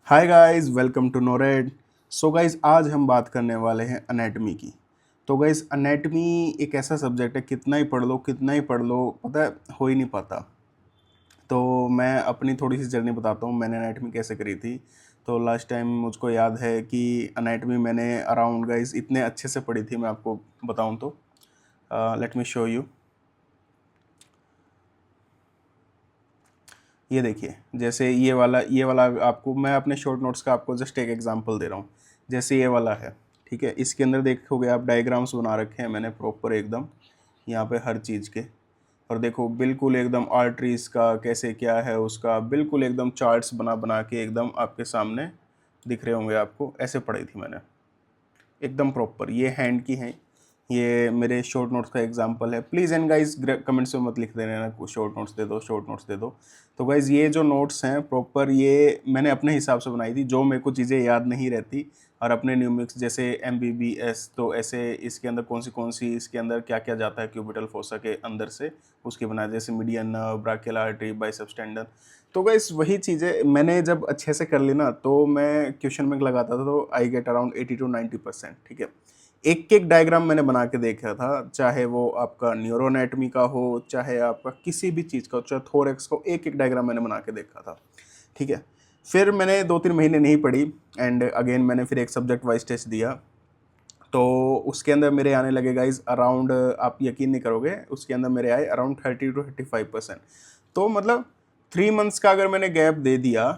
Hi guys, welcome to Noread. So guys, आज हम बात करने वाले हैं अनेटमी की। तो गाइस, अनेटमी एक ऐसा सब्जेक्ट है, कितना ही पढ़ लो, पता है, हो ही नहीं पाता। तो मैं अपनी थोड़ी सी जर्नी बताता हूँ, मैंने अनेटमी कैसे करी थी। तो लास्ट टाइम मुझको याद है कि अनेटमी मैंने अराउंड गाइस इतने अच्छे से पढ़ी थी, मैं आपको बताऊँ तो लेट मी शो यू। ये देखिए, जैसे ये वाला आपको मैं अपने शॉर्ट नोट्स का आपको जस्ट एक एग्जांपल दे रहा हूँ। जैसे ये वाला है, ठीक है, इसके अंदर देखोगे आप डायग्राम्स बना रखे हैं मैंने प्रॉपर एकदम, यहाँ पे हर चीज़ के। और देखो बिल्कुल एकदम आर्टरीज का कैसे क्या है उसका, बिल्कुल एकदम चार्ट्स बना बना के एकदम आपके सामने दिख रहे होंगे आपको, ऐसे पढ़ी थी मैंने एकदम प्रॉपर। ये हैंड की हैं, ये मेरे शॉर्ट नोट्स का एग्जांपल है। प्लीज़ एंड गाइस कमेंट्स में मत लिख देना ना शॉर्ट नोट्स दे दो, शॉर्ट नोट्स दे दो। तो गाइस ये जो नोट्स हैं प्रॉपर, ये मैंने अपने हिसाब से बनाई थी, जो मेरे को चीज़ें याद नहीं रहती। और अपने न्यूमिक्स जैसे MBBS, तो ऐसे इसके अंदर कौन सी इसके अंदर क्या क्या जाता है क्यूबिटल फोसा के अंदर से, उसकी बनाया, जैसे median nerve, brachial artery, biceps tendon. तो गाइस वही चीज़ें मैंने जब अच्छे से कर ली ना, तो मैं क्वेश्चन बैंक लगाता था तो आई गेट अराउंड 80 to 90%। ठीक है, एक एक डायग्राम मैंने बना के देखा था, चाहे वो आपका न्यूरोएनाटॉमी का हो, चाहे आपका किसी भी चीज़ का हो, चाहे थोरेक्स का हो, एक एक डायग्राम मैंने बना के देखा था। ठीक है, फिर मैंने 2-3 महीने नहीं पढ़ी, एंड अगेन मैंने फिर एक सब्जेक्ट वाइज टेस्ट दिया। तो उसके अंदर मेरे आने लगे गाइज अराउंड, आप यकीन नहीं करोगे, उसके अंदर मेरे आए अराउंड 30 to 35%। तो मतलब 3 मंथ्स का अगर मैंने गैप दे दिया,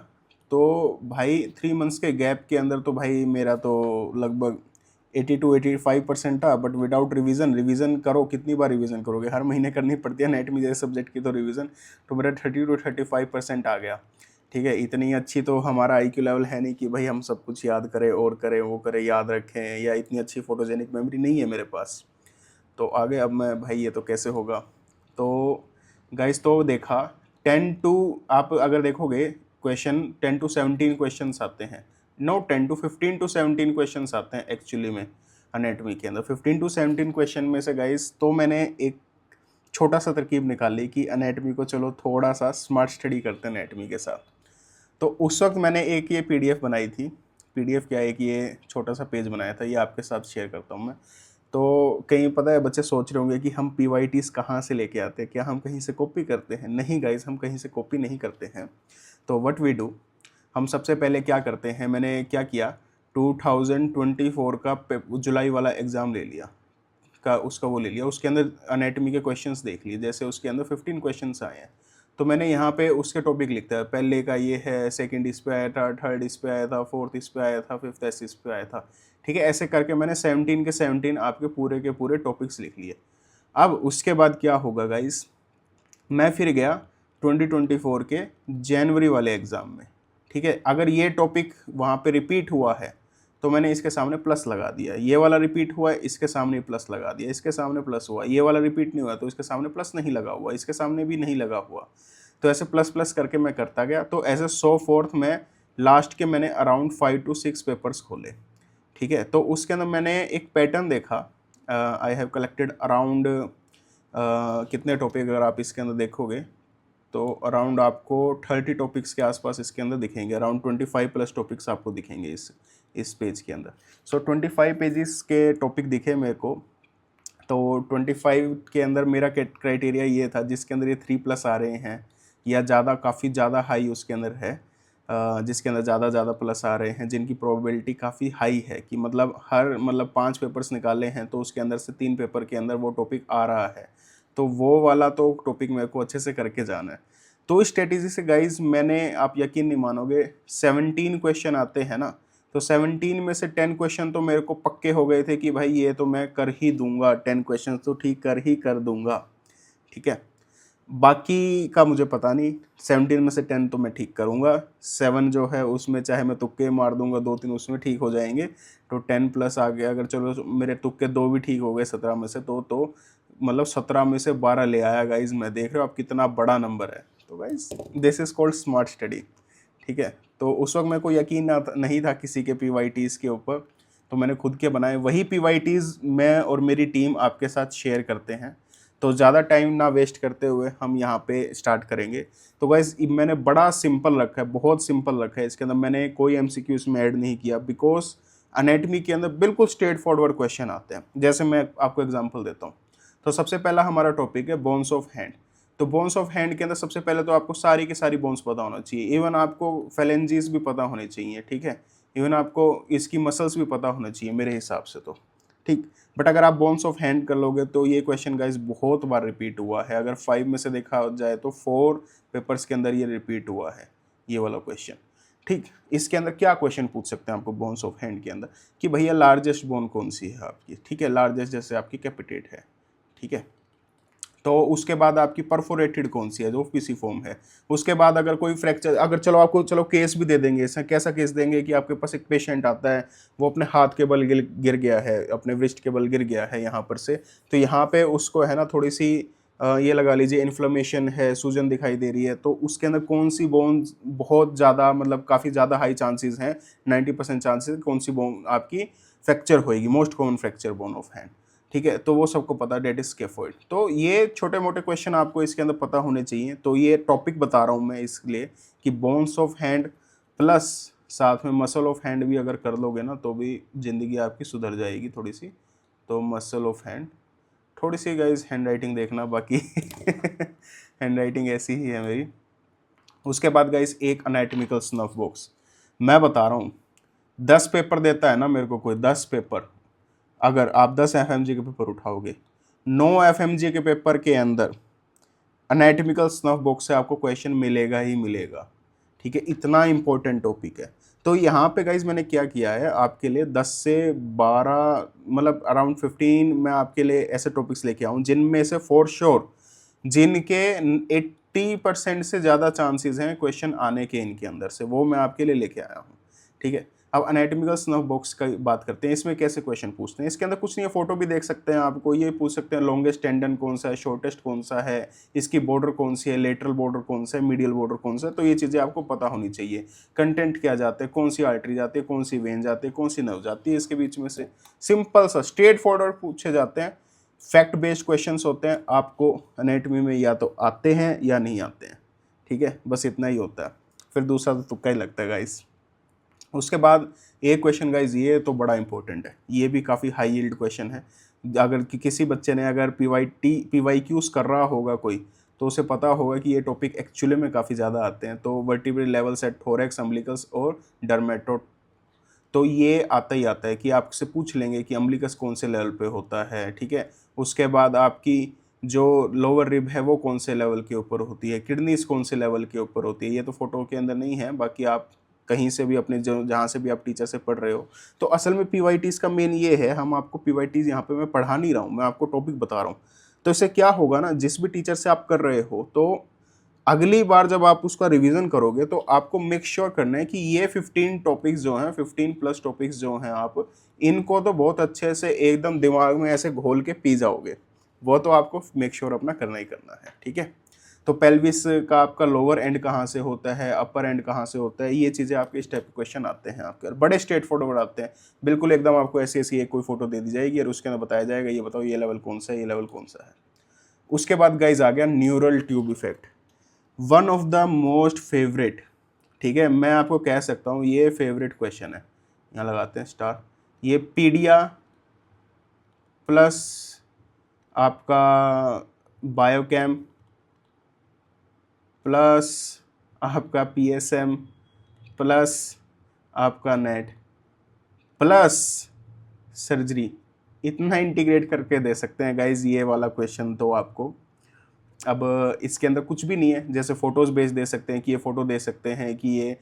तो भाई 3 मंथ्स के गैप के अंदर तो भाई मेरा तो लगभग 80 to 85% था। बट विदाउट रिवीजन, रिवीजन करो, कितनी बार रिवीजन करोगे, हर महीने करनी पड़ती है नेट में जैसे सब्जेक्ट की तो रिवीजन। तो मेरा 30 to 35% आ गया। ठीक है, इतनी अच्छी तो हमारा IQ लेवल है नहीं कि भाई हम सब कुछ याद करें और करें वो करें, याद रखें, या इतनी अच्छी फोटोजेनिक मेमोरी नहीं है मेरे पास। तो आगे अब मैं भाई ये तो कैसे होगा। तो गाइस तो देखा, 10 to, आप अगर देखोगे क्वेश्चन 10 to 17 क्वेश्चन आते हैं। नो, 10 to 15 to 17 क्वेश्चन आते हैं एक्चुअली में अनेटमी के अंदर। 15 to 17 क्वेश्चन में से गाइस तो मैंने एक छोटा सा तरकीब निकाली कि अनेटमी को चलो थोड़ा सा स्मार्ट स्टडी करते हैं अनेटमी के साथ। तो उस वक्त मैंने एक ये PDF बनाई थी। PDF क्या, एक ये छोटा सा पेज बनाया था, ये आपके साथ शेयर करता हूँ मैं। तो कहीं पता है बच्चे सोच रहे होंगे कि हम PYTs कहाँ से लेके आते हैं, क्या हम कहीं से कॉपी करते हैं? नहीं गाइज, हम कहीं से कॉपी नहीं करते हैं। तो व्हाट वी डू, हम सबसे पहले क्या करते हैं, मैंने क्या किया, 2024 का जुलाई वाला एग्ज़ाम ले लिया, का उसका वो ले लिया, उसके अंदर अनेटमी के क्वेश्चंस देख लिए, जैसे उसके अंदर 15 क्वेश्चंस आए हैं। तो मैंने यहाँ पे उसके टॉपिक लिखता है, पहले का ये है, सेकंड इस पे आया था, थर्ड इस पे आया था, फोर्थ इस पे आया था, फिफ्थ ऐसे इस पे आया था। ठीक है, ऐसे करके मैंने 17 के 17 आपके पूरे के पूरे टॉपिक्स लिख लिए। अब उसके बाद क्या होगा गाइस, मैं फिर गया 2024 के जनवरी वाले एग्ज़ाम में। ठीक है, अगर ये टॉपिक वहाँ पे रिपीट हुआ है तो मैंने इसके सामने प्लस लगा दिया, ये वाला रिपीट हुआ है इसके सामने प्लस लगा दिया, इसके सामने प्लस हुआ, ये वाला रिपीट नहीं हुआ तो इसके सामने प्लस नहीं लगा हुआ, इसके सामने भी नहीं लगा हुआ। तो ऐसे प्लस प्लस करके मैं करता गया। तो ऐसे 100 फोर्थ में लास्ट के मैंने अराउंड 5 to 6 पेपर्स खोले। ठीक है, तो उसके अंदर मैंने एक पैटर्न देखा। आई हैव कलेक्टेड अराउंड कितने टॉपिक, अगर आप इसके अंदर देखोगे तो अराउंड आपको 30 टॉपिक्स के आसपास इसके अंदर दिखेंगे, अराउंड 25+ टॉपिक्स आपको दिखेंगे इस पेज के अंदर। सो 25 पेजेस के टॉपिक दिखे मेरे को। तो 25 के अंदर मेरा क्राइटेरिया ये था, जिसके अंदर ये 3+ आ रहे हैं या ज़्यादा, काफ़ी ज़्यादा हाई उसके अंदर है, जिसके अंदर ज़्यादा प्लस आ रहे हैं, जिनकी प्रोबेबिलिटी काफ़ी हाई है कि मतलब हर, मतलब 5 पेपर्स निकाले हैं तो उसके अंदर से 3 पेपर के अंदर वो टॉपिक आ रहा है। तो वो वाला तो टॉपिक मेरे को अच्छे से करके जाना है। तो इस स्ट्रेटेजी से गाइज मैंने, आप यकीन नहीं मानोगे, 17 क्वेश्चन आते हैं ना, तो 17 में से 10 क्वेश्चन तो मेरे को पक्के हो गए थे कि भाई ये तो मैं कर ही दूंगा, 10 क्वेश्चन तो ठीक कर दूंगा। ठीक है, बाकी का मुझे पता नहीं, 17 में से 10 तो मैं ठीक करूँगा, 7 जो है उसमें चाहे मैं तुक्के मार दूंगा, 2-3 उसमें ठीक हो जाएंगे। तो 10+ आ गया, अगर चलो मेरे तुक्के 2 भी ठीक हो गए 17 में से, तो मतलब 17 में से 12 ले आया गाइज। मैं देख रहे हो आप कितना बड़ा नंबर है। तो guys this is called smart study. ठीक है, तो उस वक्त मेरे को यकीन नहीं था किसी के PYTs के ऊपर, तो मैंने खुद के बनाए। वही PYTs मैं और मेरी टीम आपके साथ शेयर करते हैं। तो ज़्यादा टाइम ना वेस्ट करते हुए हम यहाँ पे स्टार्ट करेंगे। तो गाइस मैंने बड़ा सिंपल रखा है, बहुत सिंपल रखा है, इसके अंदर मैंने कोई एमसीक्यू इसमें ऐड नहीं किया, बिकॉज एनाटॉमी के अंदर बिल्कुल स्ट्रेट फॉरवर्ड क्वेश्चन आते हैं। जैसे मैं आपको एग्जांपल देता हूँ। तो सबसे पहला हमारा टॉपिक है बोन्स ऑफ हैंड। तो बोन्स ऑफ हैंड के अंदर सबसे पहले तो आपको सारी की सारी बोन्स पता होना चाहिए, इवन आपको फेलेंजीज भी पता होने चाहिए, ठीक है, इवन आपको इसकी मसल्स भी पता होना चाहिए मेरे हिसाब से तो, ठीक। बट अगर आप बोन्स ऑफ हैंड कर लोगे तो ये क्वेश्चन गाइस बहुत बार रिपीट हुआ है। अगर 5 में से देखा जाए तो 4 पेपर्स के अंदर ये रिपीट हुआ है, ये वाला क्वेश्चन, ठीक। इसके अंदर क्या क्वेश्चन पूछ सकते हैं आपको बोन्स ऑफ हैंड के अंदर कि भैया लार्जेस्ट बोन कौन सी है आपकी, ठीक है, लार्जेस्ट जैसे आपकी कैपिटेट है, ठीक है। तो उसके बाद आपकी परफोरेटेड कौन सी है जो किसी फॉर्म है। उसके बाद अगर कोई फ्रैक्चर, अगर चलो आपको चलो केस भी दे देंगे, ऐसा कैसा केस देंगे कि आपके पास एक पेशेंट आता है, वो अपने हाथ के बल गिर गया है, अपने व्रिस्ट के बल गिर गया है यहाँ पर से, तो यहाँ पे उसको है ना थोड़ी सी ये लगा लीजिए इन्फ्लेमेशन है, सूजन दिखाई दे रही है, तो उसके अंदर कौन सी बोन बहुत ज़्यादा मतलब काफ़ी ज़्यादा हाई चांसेस हैं, 90% चांसेस कौन सी बोन आपकी फ्रैक्चर होएगी, most common fracture bone of hand, ठीक है। तो वो सबको पता है, डेट इज स्कैफोल्ड। तो ये छोटे मोटे क्वेश्चन आपको इसके अंदर पता होने चाहिए। तो ये टॉपिक बता रहा हूँ मैं इसलिए कि बोन्स ऑफ हैंड प्लस साथ में मसल ऑफ हैंड भी अगर कर लोगे ना तो भी ज़िंदगी आपकी सुधर जाएगी थोड़ी सी। तो मसल ऑफ हैंड, थोड़ी सी गाइज हैंड राइटिंग देखना, बाकी हैंड राइटिंग ऐसी ही है मेरी। उसके बाद गाइज एक अनाटॉमिकल स्नफ बॉक्स, मैं बता रहा हूँ 10 पेपर देता है ना मेरे को कोई, 10 पेपर, अगर आप 10 एफएमजी के पेपर उठाओगे, 9 एफएमजी के पेपर के अंदर एनाटॉमिकल स्नफ बॉक्स से आपको क्वेश्चन मिलेगा ही मिलेगा, ठीक है, इतना इंपॉर्टेंट टॉपिक है। तो यहाँ पे गाइज मैंने क्या किया है आपके लिए 10 से 12 मतलब अराउंड 15 मैं आपके लिए ऐसे टॉपिक्स लेके आऊँ जिनमें से फॉर श्योर जिनके 80% से ज़्यादा चांसेस हैं क्वेश्चन आने के इनके अंदर से, वो मैं आपके लिए लेके आया हूँ, ठीक है। अब एनाटॉमिकल स्नफ बॉक्स का बात करते हैं, इसमें कैसे क्वेश्चन पूछते हैं। इसके अंदर कुछ नहीं है, फोटो भी देख सकते हैं आपको, ये पूछ सकते हैं लॉन्गेस्ट टेंडन कौन सा है, शॉर्टेस्ट कौन सा है, इसकी बॉर्डर कौन सी है, लेटरल बॉर्डर कौन सा है, मीडियल बॉर्डर कौन सा है, तो ये चीज़ें आपको पता होनी चाहिए। कंटेंट क्या जाते हैं, कौन सी आर्टरी जाती है, कौन सी वेन जाती है, कौन सी नर्व जाती है, इसके बीच में से सिंपल सा स्ट्रेट फॉरवर्ड पूछे जाते हैं, फैक्ट बेस्ड क्वेश्चंस होते हैं। आपको एनाटॉमी में या तो आते हैं या नहीं आते हैं, ठीक है, बस इतना ही होता है, फिर दूसरा तो तुक्का ही लगता है गाइस। उसके बाद एक क्वेश्चन गाइज ये तो बड़ा इंपॉर्टेंट है, ये भी काफ़ी हाई यील्ड क्वेश्चन है। अगर किसी बच्चे ने अगर PYQs कर रहा होगा कोई, तो उसे पता होगा कि ये टॉपिक एक्चुअली में काफ़ी ज़्यादा आते हैं। तो vertebral level set, thorax, umbilicus और डर्मेटो, तो ये आता ही आता है कि आपसे पूछ लेंगे कि अम्बिलिकस कौन से लेवल पे होता है, ठीक है। उसके बाद आपकी जो लोअर रिब है वो कौन से लेवल के ऊपर होती है, किडनीज कौन से लेवल के ऊपर होती है। ये तो फोटो के अंदर नहीं है, बाकी आप कहीं से भी अपने जो जहाँ से भी आप टीचर से पढ़ रहे हो। तो असल में PYTs का मेन ये है, हम आपको PYTs यहाँ पे मैं पढ़ा नहीं रहा हूँ, मैं आपको टॉपिक बता रहा हूँ। तो इससे क्या होगा ना, जिस भी टीचर से आप कर रहे हो, तो अगली बार जब आप उसका रिवीजन करोगे तो आपको मेक श्योर करना है कि ये 15 टॉपिक्स जो हैं, 15+ टॉपिक्स जो हैं, आप इनको तो बहुत अच्छे से एकदम दिमाग में ऐसे घोल के पी जाओगे। वो तो आपको मेक श्योर अपना करना ही करना है, ठीक है। तो पेल्विस का आपका लोअर एंड कहाँ से होता है, अपर एंड कहाँ से होता है, ये चीज़ें आपके इस टाइप के क्वेश्चन आते हैं आपके, बड़े स्ट्रेट फॉरवर्ड आते हैं, बिल्कुल एकदम आपको ऐसी ऐसी एक कोई फोटो दे दी जाएगी और उसके अंदर बताया जाएगा ये बताओ ये लेवल कौन सा है, ये लेवल कौन सा है। उसके बाद गाइज आ गया neural tube effect, one of the most favourite, ठीक है, मैं आपको कह सकता हूँ ये फेवरेट क्वेश्चन है। यहाँ लगाते हैं स्टार। ये पीडिया प्लस आपका बायोकेम प्लस आपका PSM प्लस आपका नेट प्लस सर्जरी, इतना इंटीग्रेट करके दे सकते हैं गाइज ये वाला क्वेश्चन तो आपको। अब इसके अंदर कुछ भी नहीं है, जैसे फोटोज़ बेस दे सकते हैं कि ये फ़ोटो दे सकते हैं कि ये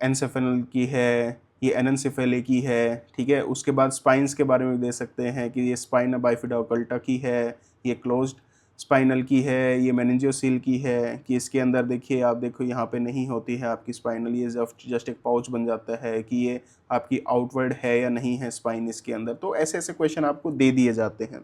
एनसेफेल की है, ये एनएनसेफेली की है, ठीक है। उसके बाद स्पाइन्स के बारे में दे सकते हैं कि ये स्पाइना बाइफिडा ओकल्टा की है, ये क्लोज्ड स्पाइनल की है, ये मेनिंजियोसील की है, कि इसके अंदर देखिए आप देखो यहाँ पे नहीं होती है आपकी स्पाइनल, ये जस्ट एक पाउच बन जाता है, कि ये आपकी आउटवर्ड है या नहीं है स्पाइन इसके अंदर। तो ऐसे ऐसे क्वेश्चन आपको दे दिए जाते हैं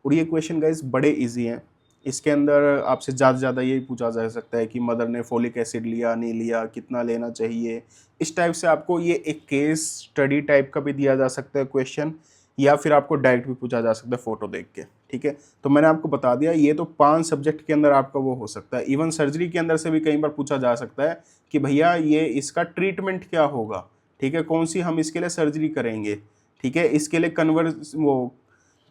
और ये क्वेश्चन गाइस बड़े ईजी हैं। इसके अंदर आपसे ज़्यादा से ज़्यादा यही पूछा जा सकता है कि मदर ने फोलिक एसिड लिया नहीं लिया, कितना लेना चाहिए, इस टाइप से आपको ये एक केस स्टडी टाइप का भी दिया जा सकता है क्वेश्चन, या फिर आपको डायरेक्ट भी पूछा जा सकता है फोटो देख के, ठीक है। तो मैंने आपको बता दिया ये तो 5 सब्जेक्ट के अंदर आपका वो हो सकता है। इवन सर्जरी के अंदर से भी कई बार पूछा जा सकता है कि भैया ये इसका ट्रीटमेंट क्या होगा, ठीक है, कौन सी हम इसके लिए सर्जरी करेंगे, ठीक है, इसके लिए कन्वर्स वो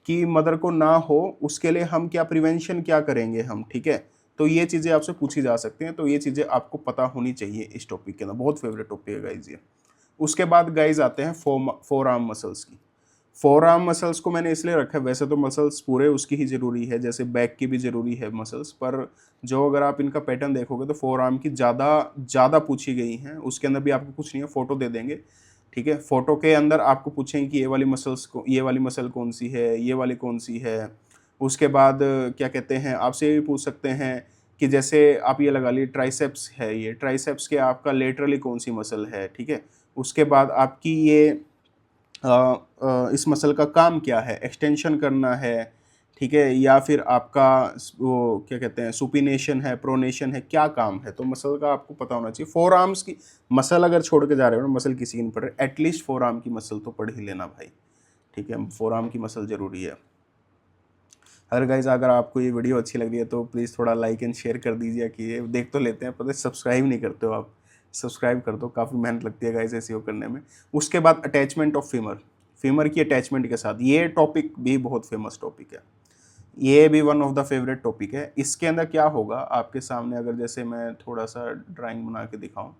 कि मदर को ना हो उसके लिए हम क्या प्रिवेंशन क्या करेंगे हम, ठीक है। तो ये चीज़ें आपसे पूछी जा सकती हैं, तो ये चीज़ें आपको पता होनी चाहिए इस टॉपिक के अंदर। बहुत फेवरेट टॉपिक है गाइज ये। उसके बाद गाइज आते हैं फोर आर्म मसल्स की। फोर आर्म मसल्स को मैंने इसलिए रखा है, वैसे तो मसल्स पूरे उसकी ही ज़रूरी है, जैसे बैक की भी ज़रूरी है मसल्स, पर जो अगर आप इनका पैटर्न देखोगे तो फोर आर्म की ज़्यादा पूछी गई हैं। उसके अंदर भी आपको कुछ नहीं है, फ़ोटो दे देंगे, ठीक है। फोटो के अंदर आपको पूछेंगे कि ये वाली मसल्स को, ये वाली मसल कौन सी है, ये वाली कौन सी है। उसके बाद क्या कहते हैं, आपसे ये भी पूछ सकते हैं कि जैसे आप ये लगा लीजिए ट्राइसेप्स है, ये ट्राइसेप्स के आपका लेटरली कौन सी मसल है, ठीक है। उसके बाद आपकी ये इस मसल का काम क्या है, एक्सटेंशन करना है, ठीक है, या फिर आपका वो क्या कहते हैं सुपिनेशन है, प्रोनेशन है, क्या काम है, तो मसल का आपको पता होना चाहिए। फोर आर्म्स की मसल अगर छोड़ के जा रहे हो ना, मसल किसी की नहीं पढ़ रहे, एटलीस्ट फोर आर्म की मसल तो पढ़ ही लेना भाई, ठीक है, फोर आर्म की मसल ज़रूरी है। अगर गाइज अगर आपको ये वीडियो अच्छी लग रही है तो प्लीज़ थोड़ा लाइक एंड शेयर कर दीजिए कि ये देख तो लेते हैं, पता है सब्सक्राइब नहीं करते हो आप, सब्सक्राइब कर दो, काफ़ी मेहनत लगती है गाइज ऐसे करने में। उसके बाद अटैचमेंट ऑफ फीमर, फीमर की अटैचमेंट के साथ, ये टॉपिक भी बहुत फेमस टॉपिक है, ये भी one of the favourite topic है। इसके अंदर क्या होगा आपके सामने, अगर जैसे मैं थोड़ा सा ड्राइंग बना के दिखाऊं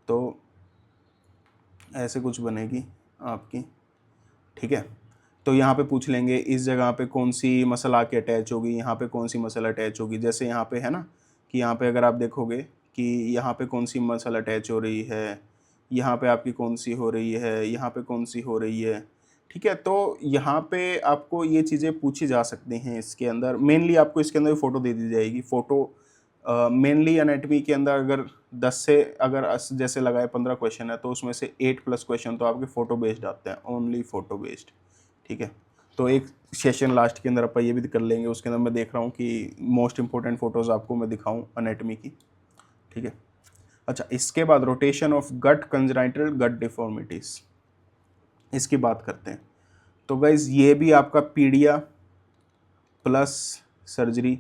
तो ऐसे कुछ बनेगी आपकी, ठीक है। तो यहाँ पे पूछ लेंगे इस जगह पे कौन सी मसल आके अटैच होगी, यहाँ पे कौन सी मसल अटैच होगी, जैसे यहाँ पे है ना कि यहाँ पे अगर आप देखोगे कि यहाँ पे कौन सी मसल अटैच हो रही है, यहाँ पे आपकी कौन सी हो रही है, यहाँ पे कौन सी हो रही है, ठीक है। तो यहाँ पे आपको ये चीज़ें पूछी जा सकती हैं। इसके अंदर मेनली आपको इसके अंदर फ़ोटो दे दी जाएगी। फ़ोटो मेनली एनाटमी के अंदर अगर 10 से अगर जैसे लगाए 15 क्वेश्चन है तो उसमें से 8+ क्वेश्चन तो आपके फ़ोटो बेस्ड आते हैं, ओनली फ़ोटो बेस्ड, ठीक है। तो एक सेशन लास्ट के अंदर अपन ये भी कर लेंगे, उसके अंदर मैं देख रहा हूँ कि मोस्ट इंपॉर्टेंट फोटोज़ आपको मैं दिखाऊँ एनाटमी की, ठीक है। अच्छा, इसके बाद rotation of gut congenital gut deformities, इसकी बात करते हैं। तो गाइज ये भी आपका पीडिया प्लस सर्जरी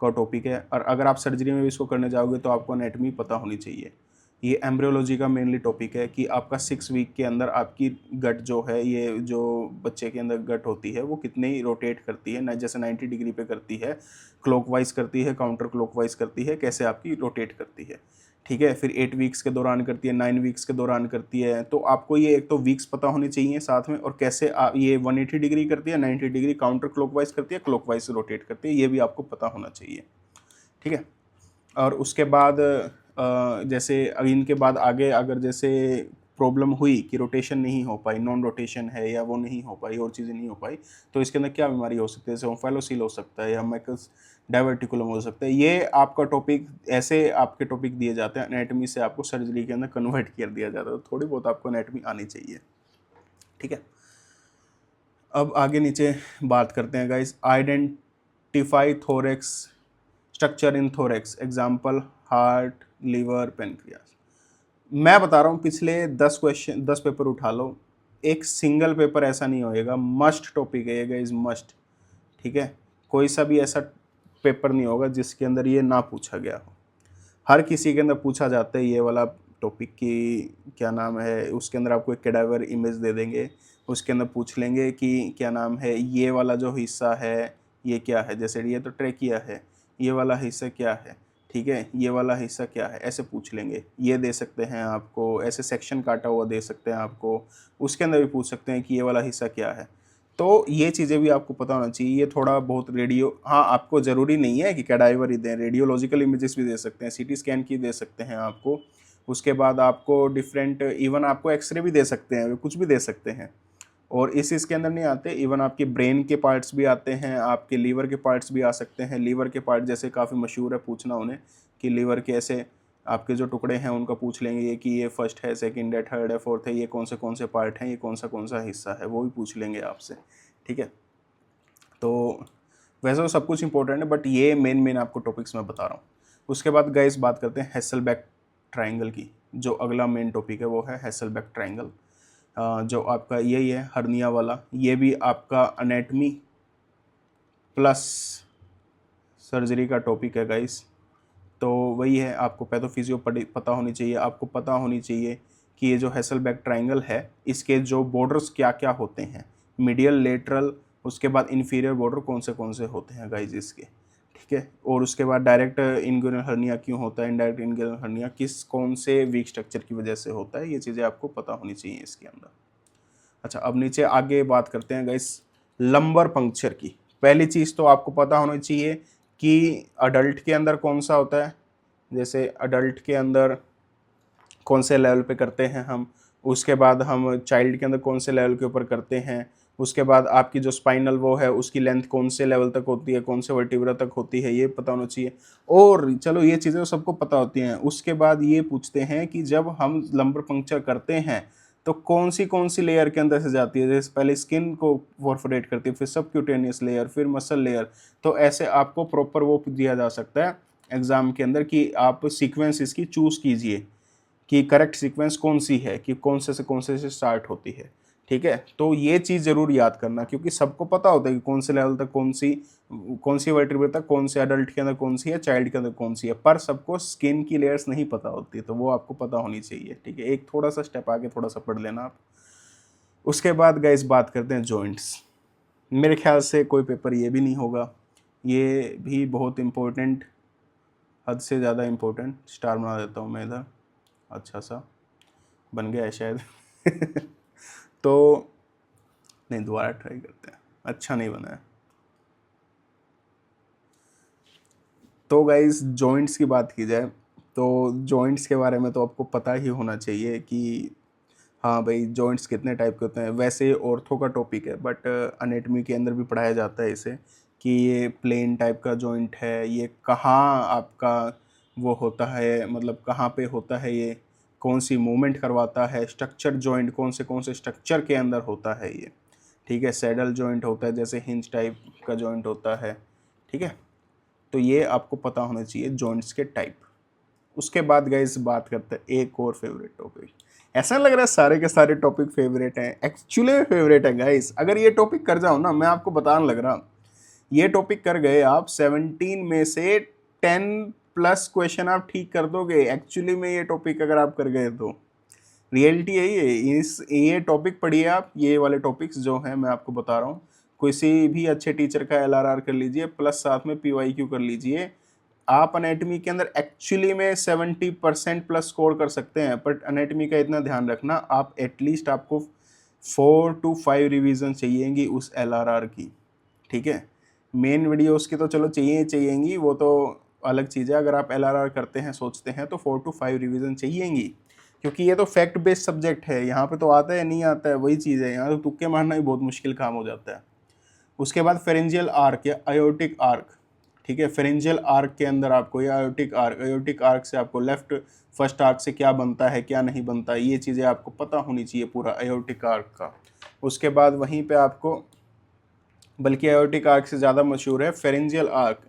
का टॉपिक है, और अगर आप सर्जरी में भी इसको करने जाओगे तो आपको एनाटमी पता होनी चाहिए। ये एम्ब्रियोलॉजी का मेनली टॉपिक है कि आपका 6 वीक के अंदर आपकी गट जो है, ये जो बच्चे के अंदर गट होती है वो कितनी रोटेट करती है ना, जैसे 90 डिग्री पे करती है, क्लॉकवाइज करती है, काउंटर क्लॉकवाइज करती है, कैसे आपकी रोटेट करती है, ठीक है। फिर 8 वीक्स के दौरान करती है, 9 वीक्स के दौरान करती है। तो आपको ये एक तो वीक्स पता होने चाहिए साथ में, और कैसे ये 180 डिग्री करती है, 90 डिग्री काउंटर क्लॉकवाइज करती है, क्लॉकवाइज रोटेट करती है, ये भी आपको पता होना चाहिए, ठीक है। और उसके बाद जैसे इनके बाद आगे अगर जैसे प्रॉब्लम हुई कि रोटेशन नहीं हो पाई, नॉन रोटेशन है या वो नहीं हो पाई, और चीज़ें नहीं हो पाई, तो इसके अंदर क्या बीमारी हो सकती है, जैसे ओम्फालोसील हो सकता है या मैकस डाइवर्टिकुलम हो सकता है। ये आपका टॉपिक, ऐसे आपके टॉपिक दिए जाते हैं, एनाटमी से आपको सर्जरी के अंदर कन्वर्ट कर दिया जाता है, तो थोड़ी बहुत आपको एनाटमी आनी चाहिए, ठीक है। अब आगे नीचे बात करते हैं guys, identify thorax structure in thorax, example heart, liver, pancreas. मैं बता रहा हूँ पिछले 10 पेपर उठा लो, एक सिंगल पेपर ऐसा नहीं होएगा, मस्ट टॉपिक है ये गाइस, मस्ट, ठीक है। कोई सा भी ऐसा पेपर नहीं होगा जिसके अंदर ये ना पूछा गया हो, हर किसी के अंदर पूछा जाता है ये वाला टॉपिक की क्या नाम है। उसके अंदर आपको एक कैडावर इमेज दे देंगे, उसके अंदर पूछ लेंगे कि क्या नाम है, ये वाला जो हिस्सा है ये क्या है, जैसे ये तो ट्रेकिया है, ये वाला हिस्सा क्या है, ठीक है, ये वाला हिस्सा क्या है, ऐसे पूछ लेंगे। ये दे सकते हैं आपको, ऐसे सेक्शन काटा हुआ दे सकते हैं आपको, उसके अंदर भी पूछ सकते हैं कि ये वाला हिस्सा क्या है। तो ये चीज़ें भी आपको पता होना चाहिए। ये थोड़ा बहुत रेडियो, हाँ आपको ज़रूरी नहीं है कि कैडाइवर ही दें, रेडियोलॉजिकल इमेजेस भी दे सकते हैं, सीटी स्कैन की दे सकते हैं आपको। उसके बाद आपको डिफरेंट, इवन आपको एक्सरे भी दे सकते हैं, कुछ भी दे सकते हैं। और इसके अंदर नहीं आते, इवन आपके ब्रेन के पार्ट्स भी आते हैं, आपके लीवर के पार्ट्स भी आ सकते हैं। लीवर के पार्ट जैसे काफ़ी मशहूर है पूछना उन्हें कि लीवर के ऐसे आपके जो टुकड़े हैं उनका पूछ लेंगे ये कि ये फर्स्ट है, सेकंड है, थर्ड है, फोर्थ है, ये कौन से पार्ट हैं, ये कौन सा हिस्सा है, वो भी पूछ लेंगे आपसे, ठीक है। तो वैसे तो सब कुछ इंपॉर्टेंट है, बट ये मेन आपको टॉपिक्स मैं बता रहा हूँ। उसके बाद गाइस बात करते हैं हैसेलबैक ट्रायंगल की। जो अगला मेन टॉपिक है वो है हैसेलबैक ट्रायंगल। जो आपका यही है हर्निया वाला, ये भी आपका अनेटमी प्लस सर्जरी का टॉपिक है गाइस। तो वही है, आपको पैथोफिजियो पता होनी चाहिए, आपको पता होनी चाहिए कि ये जो हेसलबैक ट्रायंगल है इसके जो बॉर्डर्स क्या क्या होते हैं, मीडियल, लेटरल, उसके बाद इन्फीरियर बॉर्डर कौन से होते हैं गाइस इसके, ठीक है। और उसके बाद डायरेक्ट इंगुइनल हर्निया क्यों होता है, इनडायरेक्ट इंगुइनल हर्निया कौन से वीक स्ट्रक्चर की वजह से होता है, ये चीज़ें आपको पता होनी चाहिए इसके अंदर। अच्छा, अब नीचे आगे बात करते हैं गाइस लंबर पंक्चर की। पहली चीज़ तो आपको पता होनी चाहिए कि अडल्ट के अंदर कौन सा होता है, जैसे अडल्ट के अंदर कौन से लेवल पे करते हैं हम, उसके बाद हम चाइल्ड के अंदर कौन से लेवल के ऊपर करते हैं, उसके बाद आपकी जो स्पाइनल वो है उसकी लेंथ कौन से लेवल तक होती है, कौन से वर्टिब्रा तक होती है, ये पता होना चाहिए। और चलो ये चीज़ें तो सबको पता होती हैं। उसके बाद ये पूछते हैं कि जब हम लंबर पंक्चर करते हैं तो कौन सी लेयर के अंदर से जाती है, जैसे पहले स्किन को परफोरेट करती है, फिर सबक्यूटेनियस लेयर, फिर मसल लेयर। तो ऐसे आपको प्रॉपर वो दिया जा सकता है एग्जाम के अंदर कि आप सीक्वेंस इसकी चूज कीजिए कि करेक्ट सीक्वेंस कौन सी है, कि कौन से से स्टार्ट होती है, ठीक है। तो ये चीज़ ज़रूर याद करना, क्योंकि सबको पता होता है कि कौन से लेवल तक कौन सी वर्टिब्रा तक कौन से अडल्ट के अंदर कौन सी है, चाइल्ड के अंदर कौन सी है, पर सबको स्किन की लेयर्स नहीं पता होती, तो वो आपको पता होनी चाहिए, ठीक है। एक थोड़ा सा स्टेप आगे थोड़ा सा पढ़ लेना आप। उसके बाद गाइस बात करते हैं जॉइंट्स। मेरे ख्याल से कोई पेपर ये भी नहीं होगा, ये भी बहुत इम्पोर्टेंट, हद से ज़्यादा इम्पोर्टेंट। स्टार बना देता हूँ मैं इधर, अच्छा सा बन गया है शायद तो नहीं, दोबारा ट्राई करते हैं, अच्छा नहीं बना है। तो गाइस जॉइंट्स की बात की जाए तो जॉइंट्स के बारे में तो आपको पता ही होना चाहिए कि हाँ भाई जॉइंट्स कितने टाइप के होते हैं। वैसे ऑर्थो का टॉपिक है, बट अनेटमी के अंदर भी पढ़ाया जाता है इसे, कि ये प्लेन टाइप का जॉइंट है, ये कहाँ आपका वो होता है, मतलब कहाँ पे होता है, ये कौन सी मूवमेंट करवाता है, स्ट्रक्चर जॉइंट कौन से स्ट्रक्चर के अंदर होता है ये, ठीक है। सैडल जॉइंट होता है, जैसे हिंज टाइप का जॉइंट होता है, ठीक है। तो ये आपको पता होना चाहिए जॉइंट्स के टाइप। उसके बाद गाइस बात करते हैं एक और फेवरेट टॉपिक। ऐसा लग रहा है सारे के सारे टॉपिक फेवरेट हैं, एक्चुअली में फेवरेट है गाइस। अगर ये टॉपिक कर जाओ ना, मैं आपको बताने लग रहा, ये टॉपिक कर गए आप 17 में से 10 प्लस क्वेश्चन आप ठीक कर दोगे। एक्चुअली में ये टॉपिक अगर आप कर गए तो रियलिटी यही है। ये टॉपिक पढ़िए आप, ये वाले टॉपिक्स जो हैं मैं आपको बता रहा हूँ। किसी भी अच्छे टीचर का LRR कर लीजिए, प्लस साथ में PYQ कर लीजिए। आप अनेटमी के अंदर एक्चुअली में 70% प्लस स्कोर कर सकते हैं, बट अनेटमी का इतना ध्यान रखना, आप एटलीस्ट आपको 4 to 5 रिवीजन चाहिएंगी उस LRR की, ठीक है। मेन वीडियोस की तो चलो चाहिएंगी, वो तो अलग चीज़ है। अगर आप LRR करते हैं, सोचते हैं, तो 4 to 5 रिवीजन चाहिएंगी, क्योंकि ये तो फैक्ट बेस्ड सब्जेक्ट है। यहाँ पे तो आता है नहीं आता है वही चीज़ है, यहाँ तो तुक्के मारना भी बहुत मुश्किल काम हो जाता है। उसके बाद फेरेंजियल आर्क या अयोटिक आर्क, ठीक है। फेरेंजियल आर्क के अंदर आपको या अयोटिक आर्क से आपको लेफ्ट फर्स्ट आर्क से क्या बनता है क्या नहीं बनता है, ये चीज़ें आपको पता होनी चाहिए पूरा अयोटिक आर्क का। उसके बाद वहीं पे आपको, बल्कि अयोटिक आर्क से ज़्यादा मशहूर है फेरेंजियल आर्क,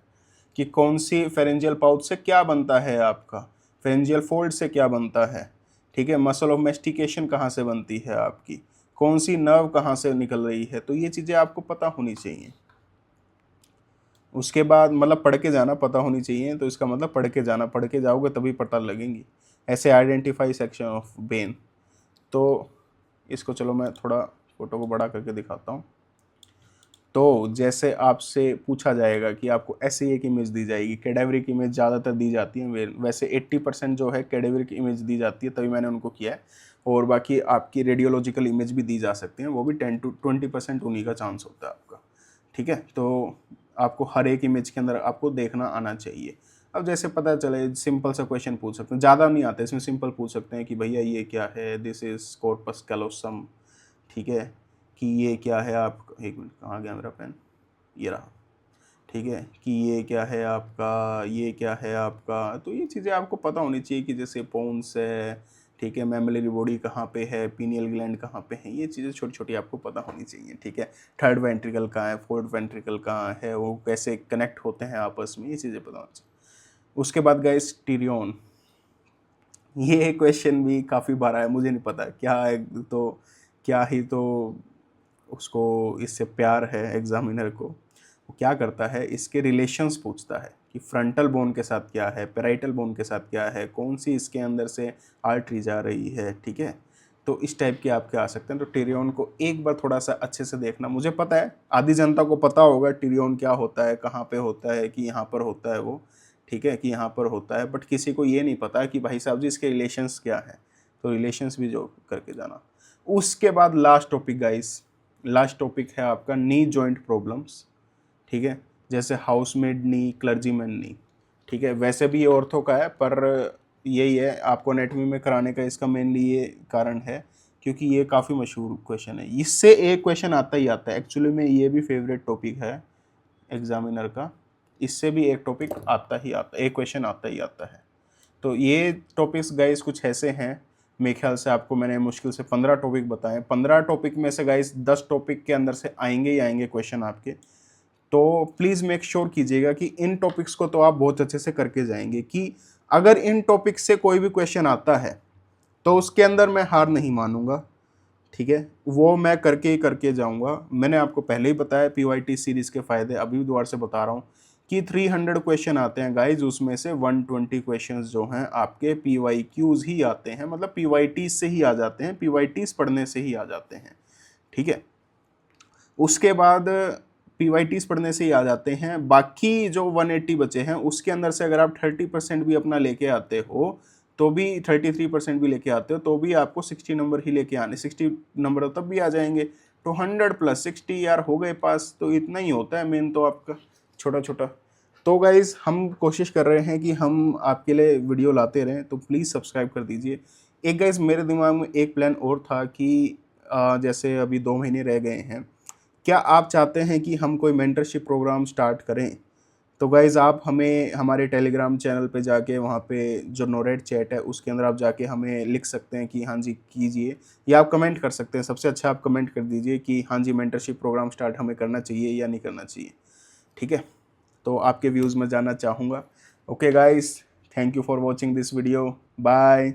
कि कौन सी फेरेंजियल पाउच से क्या बनता है आपका, फेरेंजियल फोल्ड से क्या बनता है, ठीक है। मसल ऑफ मेस्टिकेशन कहाँ से बनती है आपकी, कौन सी नर्व कहाँ से निकल रही है, तो ये चीज़ें आपको पता होनी चाहिए। उसके बाद मतलब पढ़ के जाना, पता होनी चाहिए तो इसका मतलब पढ़ के जाना, पढ़ के जाओगे तभी पता लगेंगी। ऐसे आइडेंटिफाई सेक्शन ऑफ बेन, तो इसको चलो मैं थोड़ा फोटो को बड़ा करके दिखाता हूँ। तो जैसे आपसे पूछा जाएगा कि आपको ऐसे एक इमेज दी जाएगी, कैडेवरिक इमेज ज़्यादातर दी जाती है, वैसे 80% जो है कैडेवरिक इमेज दी जाती है, तभी मैंने उनको किया है। और बाकी आपकी रेडियोलॉजिकल इमेज भी दी जा सकती हैं, वो भी 10 to 20% उन्हीं का चांस होता है आपका, ठीक है। तो आपको हर एक इमेज के अंदर आपको देखना आना चाहिए। अब जैसे पता चले सिंपल सा क्वेश्चन पूछ सकते हैं, ज़्यादा नहीं आता इसमें, सिंपल पूछ सकते हैं कि भैया ये क्या है, दिस इज कॉर्पस कैलोसम, ठीक है। कि ये क्या है आप, एक मिनट कहाँ गया मेरा पेन, ये रहा, ठीक है। कि ये क्या है आपका, ये क्या है आपका, तो ये चीज़ें आपको पता होनी चाहिए कि जैसे पोन्स है, ठीक है, मैमलरी बॉडी कहाँ पे है, पीनियल ग्लैंड कहाँ पे है, ये चीज़ें छोटी छोटी आपको पता होनी चाहिए, ठीक है। थर्ड वेंट्रिकल कहाँ है, फोर्थ वेंट्रिकल कहाँ है, वो कैसे कनेक्ट होते हैं आपस में, ये चीज़ें पता होनी चाहिए। उसके बाद गाइस टिरियन, ये क्वेश्चन भी काफ़ी बार आया, मुझे नहीं पता क्या है, तो क्या ही तो उसको इससे प्यार है एग्जामिनर को। वो क्या करता है, इसके रिलेशंस पूछता है कि फ्रंटल बोन के साथ क्या है, पेराइटल बोन के साथ क्या है, कौन सी इसके अंदर से आर्टरी जा रही है, ठीक है। तो इस टाइप के आपके आ सकते हैं। तो टिरियन को एक बार थोड़ा सा अच्छे से देखना। मुझे पता है आधी जनता को पता होगा टिरियन क्या होता है, कहाँ पे होता है, कि यहाँ पर होता है वो, ठीक है, कि यहाँ पर होता है, बट किसी को ये नहीं पता कि भाई साहब जी इसके रिलेशंस क्या है। तो रिलेशंस भी जो करके जाना। उसके बाद last topic guys, last topic है आपका नी जॉइंट प्रॉब्लम्स, ठीक है, जैसे हाउसमेड नी, क्लर्जीमैन नी, ठीक है। वैसे भी ये ऑर्थो का है, पर यही है आपको एनाटॉमी में कराने का इसका मेनली ये कारण है क्योंकि ये काफ़ी मशहूर क्वेश्चन है। इससे एक क्वेश्चन आता ही आता है, एक्चुअली में ये भी फेवरेट टॉपिक है एग्जामिनर का। इससे भी एक टॉपिक आता ही आता, एक क्वेश्चन आता ही आता है। तो ये टॉपिक्स गाइस कुछ ऐसे हैं, मेरे ख्याल से आपको मैंने मुश्किल से 15 टॉपिक बताए। 15 टॉपिक में से गाइस 10 टॉपिक के अंदर से आएंगे ही आएंगे क्वेश्चन आपके। तो प्लीज़ मेक श्योर कीजिएगा कि इन टॉपिक्स को तो आप बहुत अच्छे से करके जाएंगे, कि अगर इन टॉपिक से कोई भी क्वेश्चन आता है तो उसके अंदर मैं हार नहीं मानूंगा, ठीक है, वो मैं करके ही करके जाऊंगा। मैंने आपको पहले ही बताया पीवाईटी सीरीज़ के फ़ायदे, अभी भी दोबारा से बता रहा हूँ कि 300 क्वेश्चन आते हैं गाइज, उसमें से 120 क्वेश्चंस जो हैं आपके पीवाईक्यूज ही आते हैं, मतलब पीवाईटी से ही आ जाते हैं, पीवाईटीज पढ़ने से ही आ जाते हैं, ठीक है। उसके बाद पीवाईटीज पढ़ने से ही आ जाते हैं। बाकी जो 180 बचे हैं उसके अंदर से अगर आप 30% भी अपना लेके आते हो तो भी, 33% भी लेके आते हो तो भी आपको 60 नंबर ही लेके आने, 60 नंबर तब भी आ जाएंगे। तो 100 + 60 यार हो गए पास। तो इतना ही होता है मेन तो आपका, छोटा छोटा। तो गाइज़ हम कोशिश कर रहे हैं कि हम आपके लिए वीडियो लाते रहें, तो प्लीज़ सब्सक्राइब कर दीजिए। एक गाइज़ मेरे दिमाग में एक प्लान और था कि जैसे अभी 2 महीने रह गए हैं, क्या आप चाहते हैं कि हम कोई मेंटरशिप प्रोग्राम स्टार्ट करें? तो गाइज़ आप हमें हमारे टेलीग्राम चैनल पे जाके, वहाँ पे जो नोरेट चैट है उसके अंदर आप जाके हमें लिख सकते हैं कि हाँ जी कीजिए, या आप कमेंट कर सकते हैं। सबसे अच्छा आप कमेंट कर दीजिए कि हाँ जी मेंटरशिप प्रोग्राम स्टार्ट हमें करना चाहिए या नहीं करना चाहिए, ठीक है। तो आपके व्यूज़ मैं जानना चाहूँगा। Okay guys, thank you for watching this video, bye.